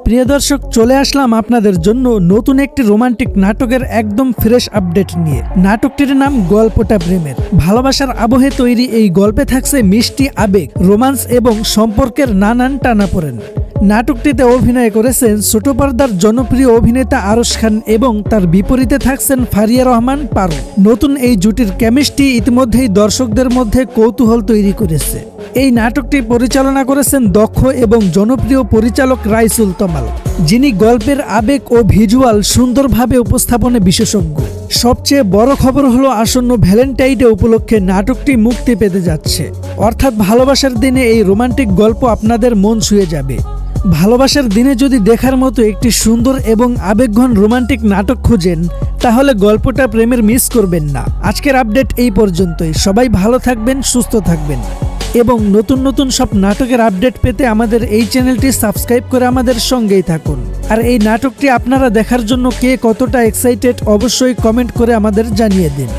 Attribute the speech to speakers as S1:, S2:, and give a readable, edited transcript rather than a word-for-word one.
S1: প্রিয় দর্শক, চলে আসলাম আপনাদের জন্য নতুন একটি রোমান্টিক নাটকের একদম ফ্রেশ আপডেট নিয়ে। নাটকটির নাম গল্পটা প্রেমের। ভালোবাসার আবহে তৈরি এই গল্পে থাকছে মিষ্টি আবেগ, রোমান্স এবং সম্পর্কের নানান টানাপোড়েন। নাটকটিতে অভিনয় করেছেন ছোট পর্দার জনপ্রিয় অভিনেতা আরশ খান এবং তার বিপরীতে থাকছেন ফারিয়া রহমান পারো। নতুন এই জুটির কেমিস্ট্রি ইতিমধ্যেই দর্শকদের মধ্যে কৌতূহল তৈরি করেছে। এই নাটকটি পরিচালনা করেছেন দক্ষ এবং জনপ্রিয় পরিচালক রাইসুল তমাল, যিনি গল্পের আবেগ ও ভিজুয়াল সুন্দরভাবে উপস্থাপনে বিশেষজ্ঞ। সবচেয়ে বড় খবর হলো আসন্ন ভ্যালেন্টাইন ডে উপলক্ষে নাটকটি মুক্তি পেতে যাচ্ছে। অর্থাৎ ভালোবাসার দিনে এই রোমান্টিক গল্প আপনাদের মন ছুঁয়ে যাবে। ভালোবাসার দিনে যদি দেখার মতো একটি সুন্দর এবং আবেগঘন রোমান্টিক নাটক খুঁজেন, তাহলে গল্পটা প্রেমের মিস করবেন না। আজকের আপডেট এই পর্যন্তই। সবাই ভালো থাকবেন, সুস্থ থাকবেন এবং নতুন নতুন সব নাটকের আপডেট পেতে আমাদের এই চ্যানেলটি সাবস্ক্রাইব করে আমাদের সঙ্গেই থাকুন। আর এই নাটকটি আপনারা দেখার জন্য কে কতটা এক্সাইটেড অবশ্যই কমেন্ট করে আমাদের জানিয়ে দিন।